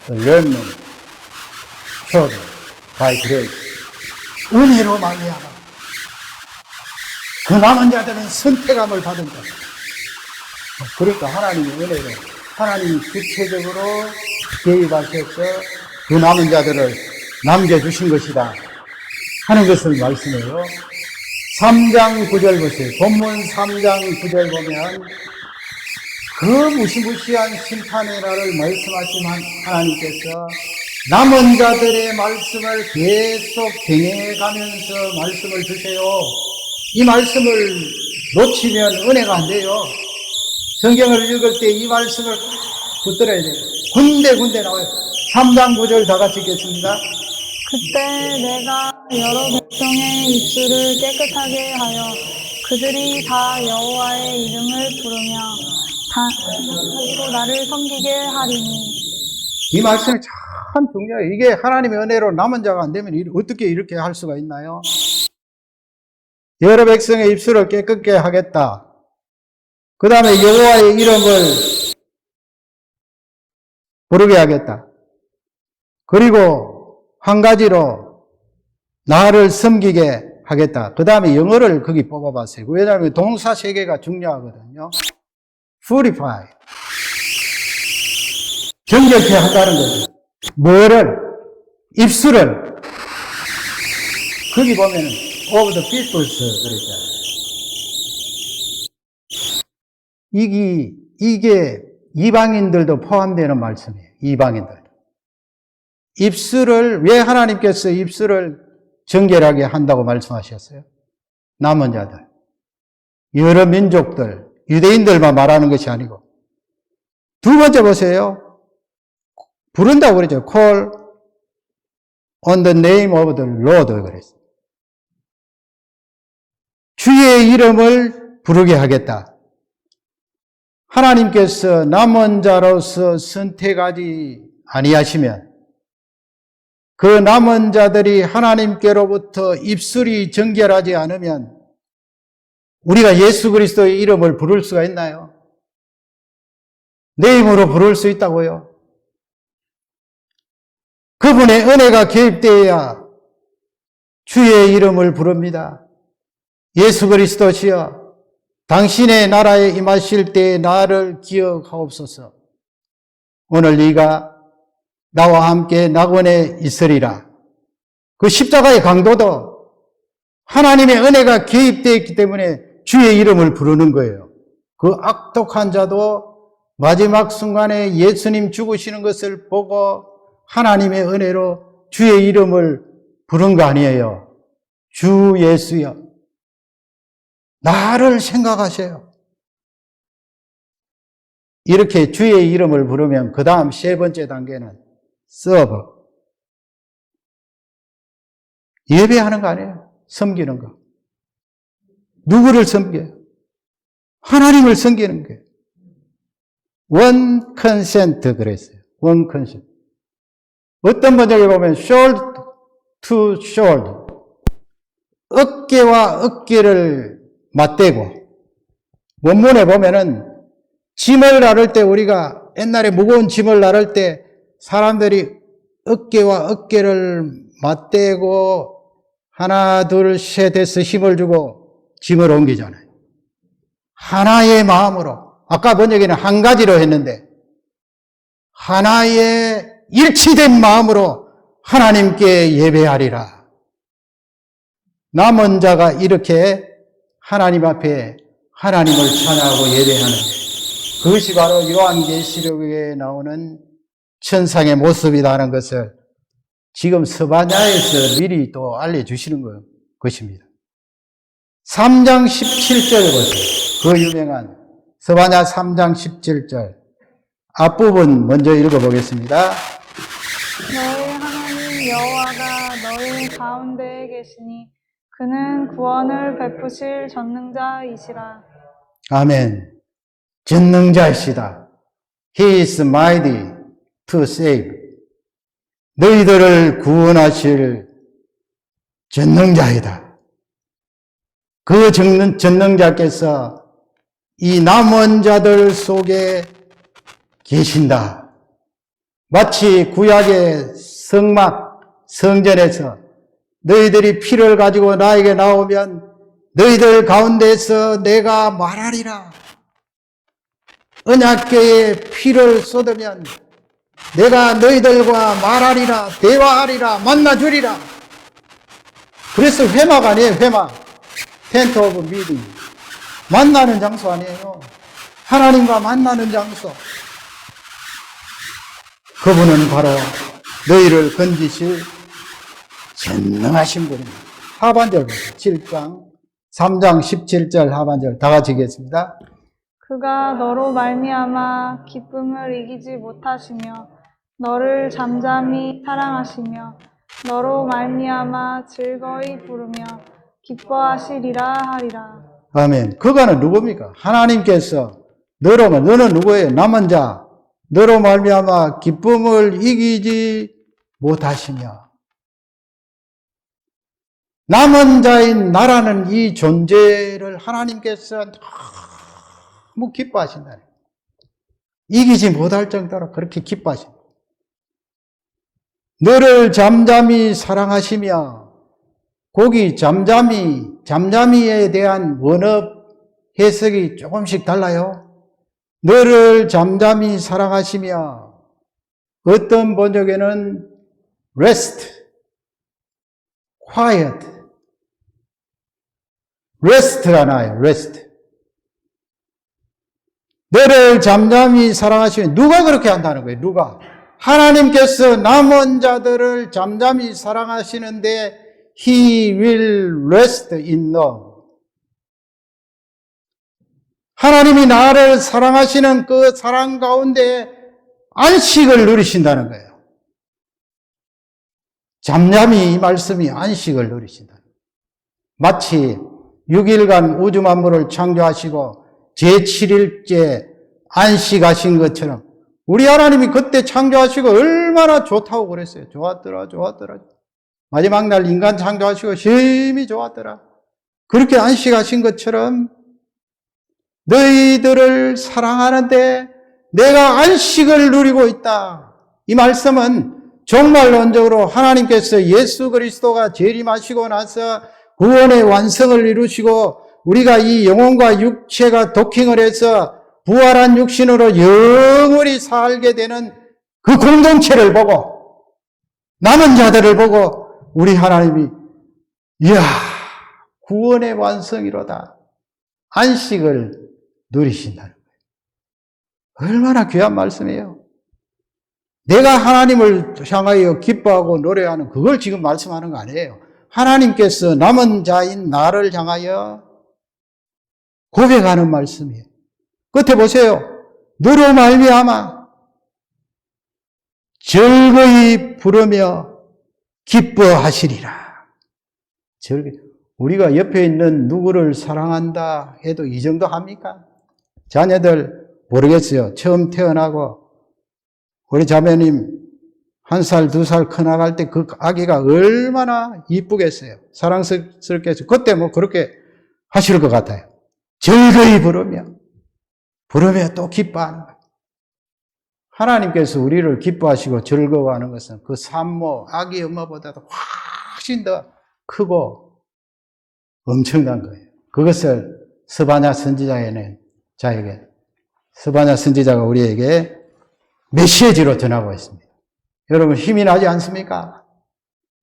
remnant chosen by grace. 은혜로 말미암아 그 남은 자들은 선택함을 받은 자. 그러니까 하나님이 은혜로 하나님이 구체적으로 개입하셔서 그 남은 자들을 남겨주신 것이다 하는 것을 말씀해요. 3장 9절 보세요. 본문 3장 9절 보면 그 무시무시한 심판의 날을 말씀하신 하나님께서 남은 자들의 말씀을 계속 경행해가면서 말씀을 주세요. 이 말씀을 놓치면 은혜가 안 돼요. 성경을 읽을 때 이 말씀을 붙들어야 돼요. 군데군데 나와요. 3장 9절 다 같이 읽겠습니다. 그때 내가 여러 백성의 입술을 깨끗하게 하여 그들이 다 여호와의 이름을 부르며 또 나를 섬기게 하리니. 이 말씀이 참 중요해요. 이게 하나님의 은혜로 남은 자가 안 되면 어떻게 이렇게 할 수가 있나요? 여러 백성의 입술을 깨끗게 하겠다. 그 다음에 여호와의 이름을 부르게 하겠다. 그리고 한 가지로 나를 섬기게 하겠다. 그 다음에 영어를 거기 뽑아봤어요. 왜냐하면 동사 세 개가 중요하거든요. purify. 정결케 한다는 거죠. 뭐를? 입술을. 거기 보면은 of the peoples 그랬잖아요. 이게 이방인들도 포함되는 말씀이에요. 이방인들. 입술을, 왜 하나님께서 입술을 정결하게 한다고 말씀하셨어요? 남은 자들, 여러 민족들, 유대인들만 말하는 것이 아니고. 두 번째 보세요. 부른다고 그러죠. Call on the name of the Lord 그랬어요. 주의 이름을 부르게 하겠다. 하나님께서 남은 자로서 선택하지 아니하시면 그 남은 자들이 하나님께로부터 입술이 정결하지 않으면 우리가 예수 그리스도의 이름을 부를 수가 있나요? 내 힘으로 부를 수 있다고요? 그분의 은혜가 개입되어야 주의 이름을 부릅니다. 예수 그리스도시여, 당신의 나라에 임하실 때에 나를 기억하옵소서. 오늘 네가 나와 함께 낙원에 있으리라. 그 십자가의 강도도 하나님의 은혜가 개입되어 있기 때문에 주의 이름을 부르는 거예요. 그 악독한 자도 마지막 순간에 예수님 죽으시는 것을 보고 하나님의 은혜로 주의 이름을 부른 거 아니에요. 주 예수여, 나를 생각하세요. 이렇게 주의 이름을 부르면 그 다음 세 번째 단계는 서브. 예배하는 거 아니에요. 섬기는 거. 누구를 섬겨요? 하나님을 섬기는 거예요. 원 컨센트 그랬어요. 원 컨센트. 어떤 번역에 보면 shoulder to shoulder. 어깨와 어깨를 맞대고, 원문에 보면은 짐을 나를 때, 우리가 옛날에 무거운 짐을 나를 때 사람들이 어깨와 어깨를 맞대고 하나 둘 셋 해서 힘을 주고 짐을 옮기잖아요. 하나의 마음으로, 아까 번역에는 한 가지로 했는데 하나의 일치된 마음으로 하나님께 예배하리라. 남은 자가 이렇게 하나님 앞에 하나님을 찬양하고 예배하는 것, 그것이 바로 요한계시록에 나오는 천상의 모습이라는 것을 지금 스바냐에서 미리 또 알려주시는 것입니다. 3장 17절 보세요. 그 유명한 스바냐 3장 17절 앞부분 먼저 읽어보겠습니다. 너희 하나님 여호와가 너희 가운데에 계시니 그는 구원을 베푸실 전능자이시라. 아멘. 전능자이시다. He is mighty to save. 너희들을 구원하실 전능자이다. 그 전능자께서 이 남은 자들 속에 계신다. 마치 구약의 성전에서 너희들이 피를 가지고 나에게 나오면 너희들 가운데서 내가 말하리라. 언약궤에 피를 쏟으면 내가 너희들과 말하리라, 대화하리라, 만나주리라. 그래서 회막 아니에요, 회막. 텐트 오브 미팅. 만나는 장소 아니에요. 하나님과 만나는 장소. 그분은 바로 너희를 건지실 전능하신 분입니다. 하반절 보세요. 7장 3장 17절 하반절 다 같이 읽겠습니다. 그가 너로 말미암아 기쁨을 이기지 못하시며 너를 잠잠히 사랑하시며 너로 말미암아 즐거이 부르며 기뻐하시리라 하리라. 아멘. 그가는 누굽니까? 하나님께서 너로만, 너는 누구예요? 남은 자. 너로 말미암아 기쁨을 이기지 못하시며 남은 자인 나라는 이 존재를 하나님께서 너무 기뻐하신다. 이기지 못할 정도로 그렇게 기뻐하신다. 너를 잠잠히 사랑하시며, 거기 잠잠히에 대한 원어 해석이 조금씩 달라요. 너를 잠잠히 사랑하시며, 어떤 번역에는 rest, quiet, rest가 나와요. rest. 너를 잠잠히 사랑하시면 누가 그렇게 한다는 거예요? 누가? 하나님께서 남은 자들을 잠잠히 사랑하시는데 He will rest in love. 하나님이 나를 사랑하시는 그 사랑 가운데 안식을 누리신다는 거예요. 잠잠히 이 말씀이 안식을 누리신다. 마치 6일간 우주 만물을 창조하시고 제7일째 안식하신 것처럼 우리 하나님이 그때 창조하시고 얼마나 좋다고 그랬어요. 좋았더라. 마지막 날 인간 창조하시고 심히 좋았더라. 그렇게 안식하신 것처럼 너희들을 사랑하는데 내가 안식을 누리고 있다. 이 말씀은 정말 원적으로 하나님께서 예수 그리스도가 재림하시고 나서 구원의 완성을 이루시고 우리가 이 영혼과 육체가 도킹을 해서 부활한 육신으로 영원히 살게 되는 그 공동체를 보고 남은 자들을 보고 우리 하나님이 이야 구원의 완성이로다 안식을 누리신다는 거예요. 얼마나 귀한 말씀이에요. 내가 하나님을 향하여 기뻐하고 노래하는 그걸 지금 말씀하는 거 아니에요. 하나님께서 남은 자인 나를 향하여 고백하는 말씀이에요. 끝에 보세요. 너로 말미암아 즐거이 부르며 기뻐하시리라. 우리가 옆에 있는 누구를 사랑한다 해도 이 정도 합니까? 자녀들 모르겠어요. 처음 태어나고 우리 자매님 1살, 2살 커나갈 때 그 아기가 얼마나 이쁘겠어요. 사랑스럽겠어요. 그때 뭐 그렇게 하실 것 같아요. 즐거이 부르며 또 기뻐하는 거예요. 하나님께서 우리를 기뻐하시고 즐거워하는 것은 그 산모, 아기 엄마보다도 훨씬 더 크고 엄청난 거예요. 그것을 스바냐 선지자에게 우리에게 메시지로 전하고 있습니다. 여러분 힘이 나지 않습니까?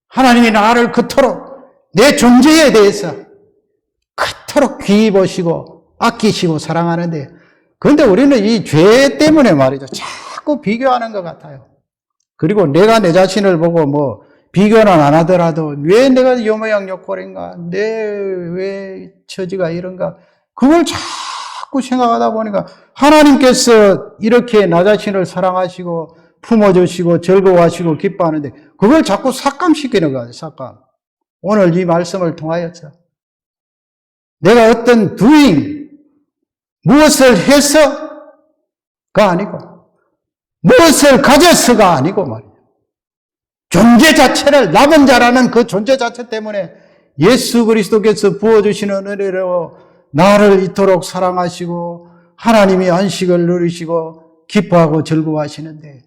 하나님이 나를 그토록 내 존재에 대해서 그토록 귀히 보시고 아끼시고 사랑하는데 그런데 우리는 이 죄 때문에 말이죠. 자꾸 비교하는 것 같아요. 그리고 내가 내 자신을 보고 뭐 비교는 안 하더라도 왜 내가 요 모양 요 꼴인가? 왜 처지가 이런가? 그걸 자꾸 생각하다 보니까 하나님께서 이렇게 나 자신을 사랑하시고 품어주시고 즐거워하시고 기뻐하는데 그걸 자꾸 삭감시키는 거예요. 삭감. 오늘 이 말씀을 통하여서 내가 어떤 doing 무엇을 해서가 아니고 무엇을 가져서가 아니고 말이에요. 존재 자체를 남은 자라는 그 존재 자체 때문에 예수 그리스도께서 부어주시는 은혜로 나를 이토록 사랑하시고 하나님이 안식을 누리시고 기뻐하고 즐거워하시는데